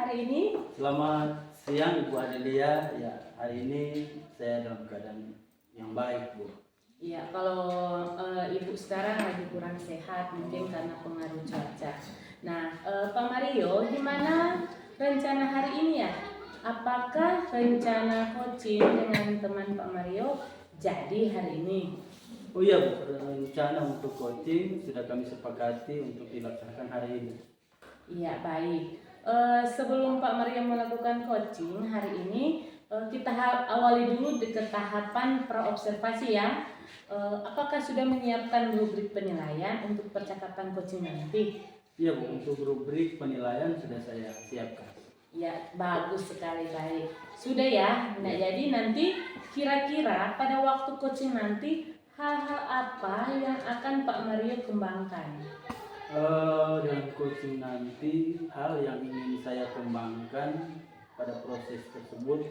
hari ini? Selamat siang Ibu Adelia. Ya, hari ini saya dalam keadaan yang baik, Bu. Iya, kalau Ibu sekarang lagi kurang sehat mungkin karena pengaruh cuaca. Nah, Pak Mario, gimana rencana hari ini ya? Apakah rencana coaching dengan teman Pak Mario jadi hari ini? Oh iya, Bu, rencana untuk coaching sudah kami sepakati untuk dilaksanakan hari ini. Iya, baik. Sebelum Pak Mario melakukan coaching hari ini, kita awali dulu ke tahapan praobservasi ya. Apakah sudah menyiapkan rubrik penilaian untuk percakapan coaching nanti? Iya, Bu, untuk rubrik penilaian sudah saya siapkan. Ya, bagus sekali, baik. Sudah ya. Nah, jadi nanti kira-kira pada waktu coaching nanti hal-hal apa yang akan Pak Mario kembangkan? Dalam coaching nanti hal yang ingin saya kembangkan pada proses tersebut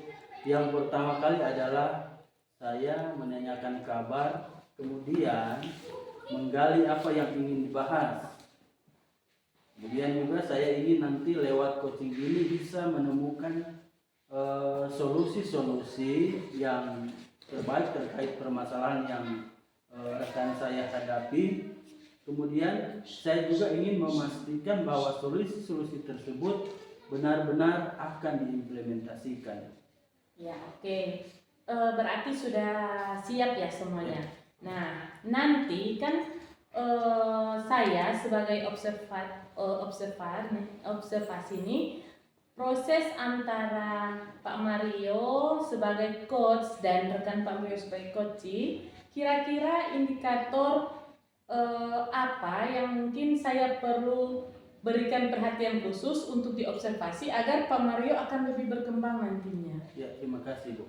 yang pertama kali adalah saya menanyakan kabar, kemudian menggali apa yang ingin dibahas. Kemudian juga saya ingin nanti lewat coaching ini bisa menemukan solusi-solusi yang terbaik terkait permasalahan yang rekan saya hadapi. Kemudian saya juga ingin memastikan bahwa solusi-solusi tersebut benar-benar akan diimplementasikan. Ya, oke. Berarti sudah siap ya semuanya. Nah, nanti kan saya sebagai observasi ini proses antara Pak Mario sebagai coach dan rekan Pak Mario sebagai coach, kira-kira indikator apa yang mungkin saya perlu berikan perhatian khusus untuk diobservasi agar Pak Mario akan lebih berkembang nantinya. Ya, terima kasih, Bu.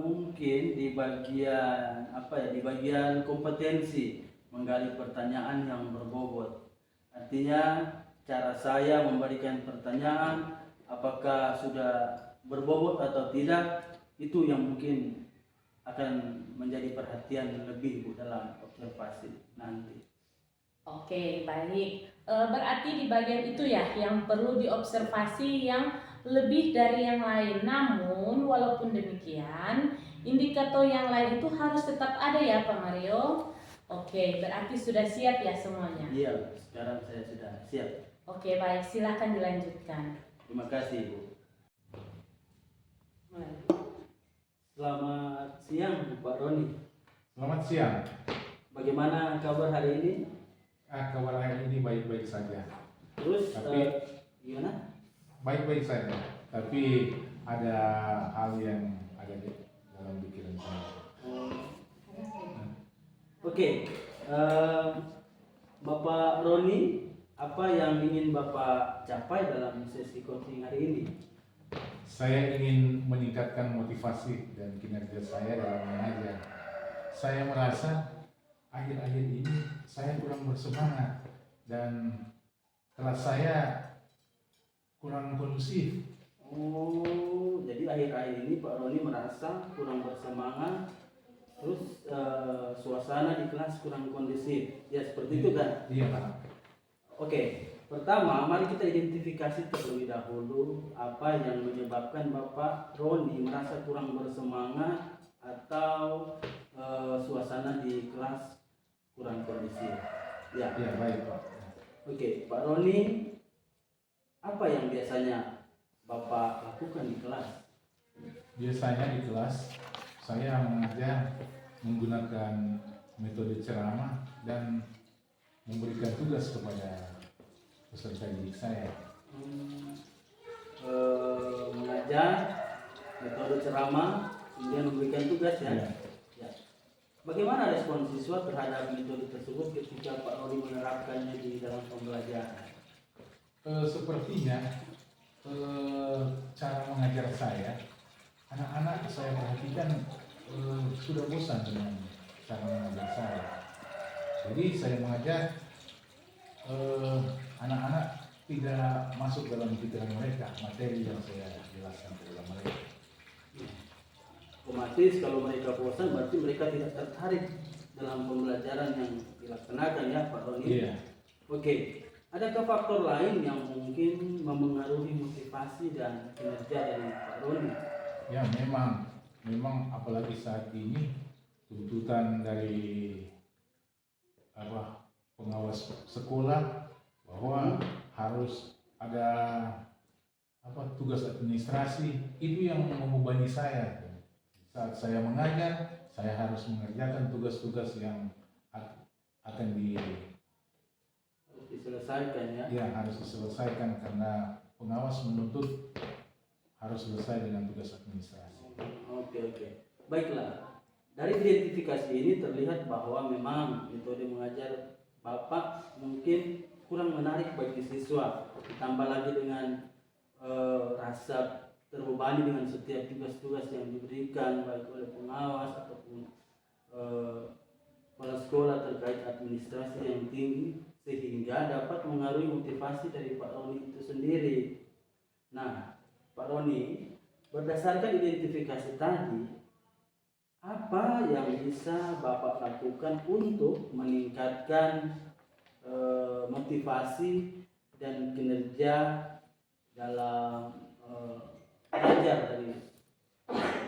Mungkin di bagian di bagian kompetensi menggali pertanyaan yang berbobot. Artinya cara saya memberikan pertanyaan apakah sudah berbobot atau tidak, itu yang mungkin akan menjadi perhatian lebih, Bu, dalam observasi nanti. Oke, baik. Berarti di bagian itu ya yang perlu diobservasi yang lebih dari yang lain. Namun, walaupun demikian, indikator yang lain itu harus tetap ada ya, Pak Mario. Oke, berarti sudah siap ya semuanya? Iya, sekarang saya sudah siap. Oke, baik. Silakan dilanjutkan. Terima kasih, Bu. Selamat siang, Pak Roni. Selamat siang. Bagaimana kabar hari ini? Kabar hari ini baik-baik saja. Terus Tapi gimana? baik-baik saja. Tapi ada hal yang ada di dalam pikiran saya. Oke, Bapak Roni, apa yang ingin Bapak capai dalam sesi coaching hari ini? Saya ingin meningkatkan motivasi dan kinerja saya dalam mengajar. Saya merasa akhir-akhir ini saya kurang bersemangat dan kelas saya kurang kondusif. Oh, jadi akhir-akhir ini Pak Roni merasa kurang bersemangat, terus suasana di kelas kurang kondusif. Ya, seperti itu kan? Iya, Pak. Oke, pertama mari kita identifikasi terlebih dahulu apa yang menyebabkan Bapak Roni merasa kurang bersemangat atau suasana di kelas kurang kondusif. Ya. Iya, baik, Pak. Oke, Pak Roni, apa yang biasanya Bapak lakukan di kelas? Biasanya di kelas saya mengajar menggunakan metode ceramah dan memberikan tugas kepada peserta didik saya. Mengajar metode ceramah, kemudian memberikan tugas ya. Iya. Ya. Bagaimana respon siswa terhadap metode tersebut ketika Pak Roni menerapkannya di dalam pembelajaran? Sepertinya cara mengajar saya, anak-anak saya perhatikan sudah bosan dengan cara mengajar saya. Jadi saya mengajar anak-anak tidak masuk dalam pikiran mereka materi yang saya jelaskan kepada mereka. Otomatis kalau mereka bosan berarti mereka tidak tertarik dalam pembelajaran yang dilaksanakan ya Pak Roni. Iya. Oke, Adakah faktor lain yang mungkin memengaruhi motivasi dan kinerja dari Pak Roni? Ya memang apalagi saat ini tuntutan dari pengawas sekolah bahwa harus ada tugas administrasi, itu yang membebani saya. Saat saya mengajar, saya harus mengerjakan tugas-tugas yang akan diselesaikan ya. Ya, harus diselesaikan karena pengawas menuntut harus selesai dengan tugas administrasi. Oke. Baiklah. Dari identifikasi ini terlihat bahwa memang metode mengajar Bapak mungkin kurang menarik bagi siswa. Ditambah lagi dengan rasa terbebani dengan setiap tugas-tugas yang diberikan baik oleh pengawas ataupun kepala sekolah terkait administrasi yang tinggi, sehingga dapat mengaruhi motivasi dari Pak Roni itu sendiri. Nah, Pak Roni, berdasarkan identifikasi tadi, apa yang bisa Bapak lakukan untuk meningkatkan motivasi dan kinerja dalam belajar dari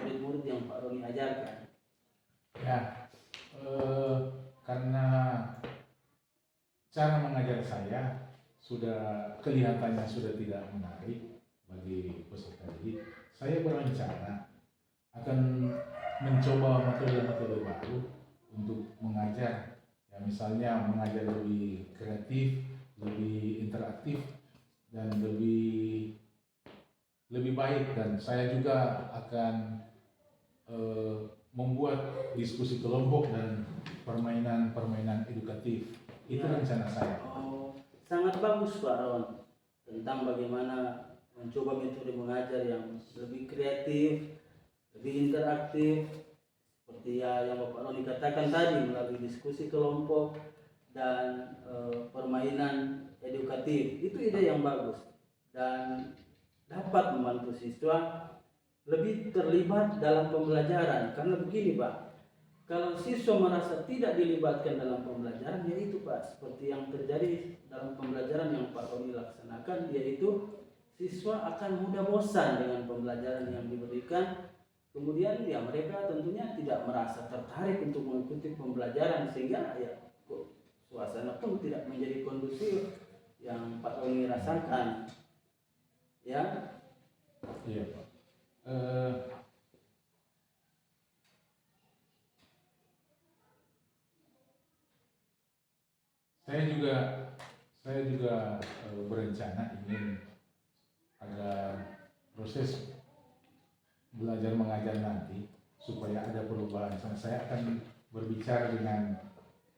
murid-murid yang Pak Roni ajarkan? Ya, karena cara mengajar saya kelihatannya sudah tidak menarik bagi peserta didik, saya berencana akan mencoba metode-metode baru untuk mengajar. Ya, misalnya mengajar lebih kreatif, lebih interaktif, dan lebih baik. Dan saya juga akan membuat diskusi kelompok dan permainan edukatif. Itu rencana saya. Sangat bagus Pak Ron, tentang bagaimana mencoba metode mengajar yang lebih kreatif, lebih interaktif, seperti yang Bapak Roni katakan tadi, melalui diskusi kelompok dan permainan edukatif. Itu ide yang bagus dan dapat membantu siswa lebih terlibat dalam pembelajaran. Karena begini Pak, kalau siswa merasa tidak dilibatkan dalam pembelajaran, yaitu Pak, seperti yang terjadi dalam pembelajaran yang Pak Roni laksanakan, yaitu siswa akan mudah bosan dengan pembelajaran yang diberikan. Kemudian ya mereka tentunya tidak merasa tertarik untuk mengikuti pembelajaran, sehingga ya suasana pun tidak menjadi kondusif yang Pak Roni rasakan. Ya. Iya Pak. Saya juga berencana ingin agar proses belajar mengajar nanti supaya ada perubahan. Saya akan berbicara dengan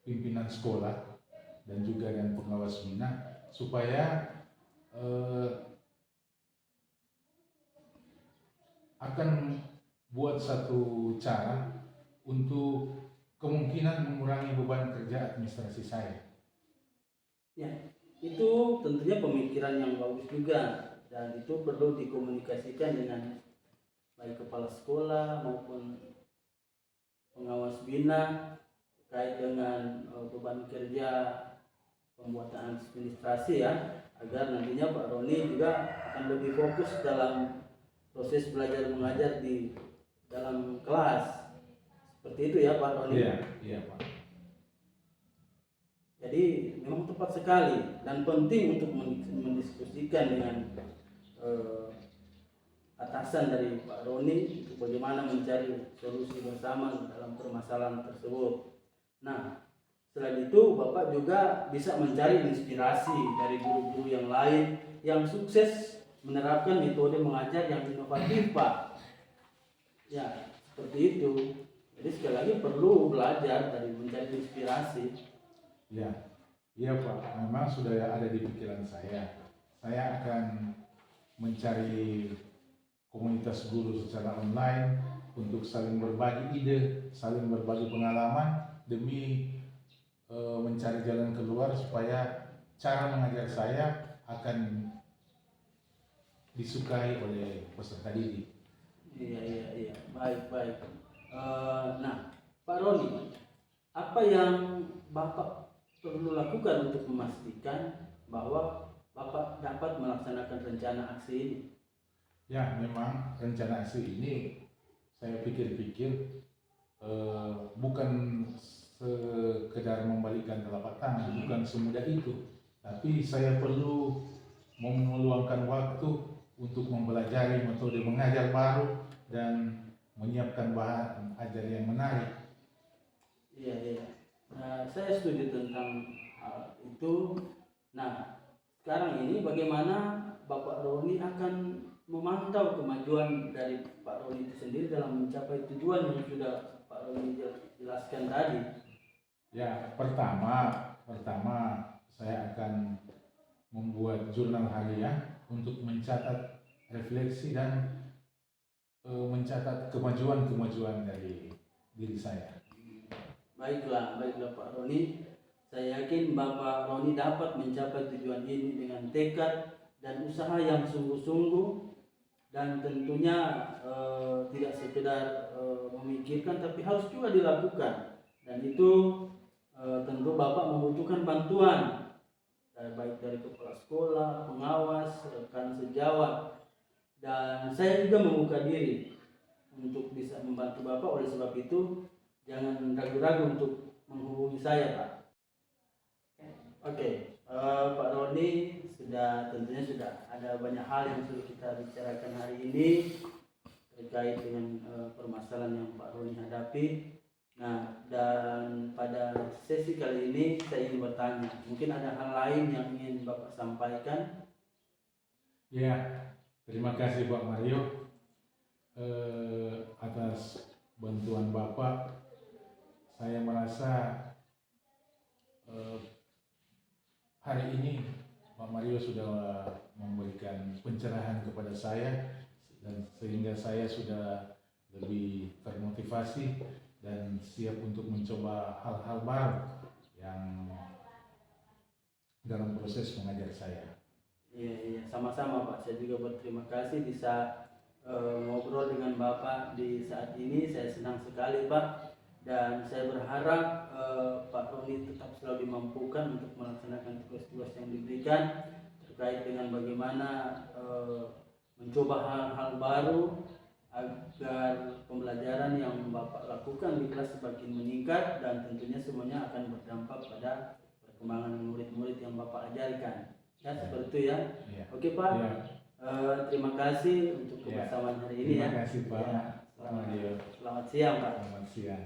pimpinan sekolah dan juga dengan pengawas bina supaya akan buat satu cara untuk kemungkinan mengurangi beban kerja administrasi saya. Ya, itu tentunya pemikiran yang bagus juga, dan itu perlu dikomunikasikan dengan baik kepala sekolah maupun pengawas bina terkait dengan beban kerja pembuatan administrasi ya, agar nantinya Pak Roni juga akan lebih fokus dalam proses belajar mengajar di dalam kelas. Seperti itu ya Pak Roni. Iya Pak. Jadi memang tepat sekali dan penting untuk mendiskusikan dengan atasan dari Pak Roni untuk bagaimana mencari solusi bersama dalam permasalahan tersebut. Nah, selain itu Bapak juga bisa mencari inspirasi dari guru-guru yang lain yang sukses menerapkan metode mengajar yang inovatif Pak. Ya, seperti itu. Jadi sekali lagi perlu belajar dari mencari inspirasi. Iya Pak, memang sudah ada di pikiran saya. Saya akan mencari komunitas guru secara online untuk saling berbagi ide, saling berbagi pengalaman demi mencari jalan keluar supaya cara mengajar saya akan disukai oleh peserta didik. Iya. Baik. Nah, Pak Roni, apa yang Bapak perlu lakukan untuk memastikan bahwa Bapak dapat melaksanakan rencana aksi ini? Ya, memang rencana aksi ini saya pikir-pikir bukan sekedar membalikkan telapak tangan, bukan semudah itu. Tapi saya perlu meluangkan waktu untuk mempelajari metode mengajar baru dan menyiapkan bahan ajar yang menarik. Iya, iya. Nah, saya setuju tentang hal itu. Nah, sekarang ini bagaimana Bapak Roni akan memantau kemajuan dari Pak Roni itu sendiri dalam mencapai tujuan yang sudah Pak Roni jelaskan tadi? Ya, pertama saya akan membuat jurnal harian untuk mencatat refleksi dan mencatat kemajuan dari diri saya. Baiklah Pak Roni. Saya yakin Bapak Roni dapat mencapai tujuan ini dengan tekad dan usaha yang sungguh-sungguh, dan tentunya tidak sekedar memikirkan, tapi harus juga dilakukan. Dan itu tentu Bapak membutuhkan bantuan baik dari kepala sekolah, pengawas, rekan sejawat, dan saya juga membuka diri untuk bisa membantu Bapak. Oleh sebab itu jangan ragu-ragu untuk menghubungi saya, Pak. Oke, Pak Roni, tentunya sudah ada banyak hal yang sudah kita bicarakan hari ini terkait dengan permasalahan yang Pak Roni hadapi. Nah, dan pada sesi kali ini saya ingin bertanya, mungkin ada hal lain yang ingin Bapak sampaikan? Ya, terima kasih Pak Mario atas bantuan Bapak. Saya merasa hari ini Pak Mario sudah memberikan pencerahan kepada saya, dan sehingga saya sudah lebih termotivasi dan siap untuk mencoba hal-hal baru yang dalam proses mengajar saya. Iya, sama-sama Pak. Saya juga berterima kasih bisa ngobrol dengan Bapak di saat ini. Saya senang sekali Pak, dan saya berharap Pak Roni tetap selalu dimampukan untuk melaksanakan tugas-tugas yang diberikan terkait dengan bagaimana mencoba hal-hal baru agar pembelajaran yang Bapak lakukan di kelas semakin meningkat, dan tentunya semuanya akan berdampak pada perkembangan murid-murid yang Bapak ajarkan. Ya, seperti itu ya. Ya. Oke Pak. Ya. Terima kasih untuk kebersamaan hari ini ya. Terima kasih Pak. Selamat siang Pak. Selamat siang.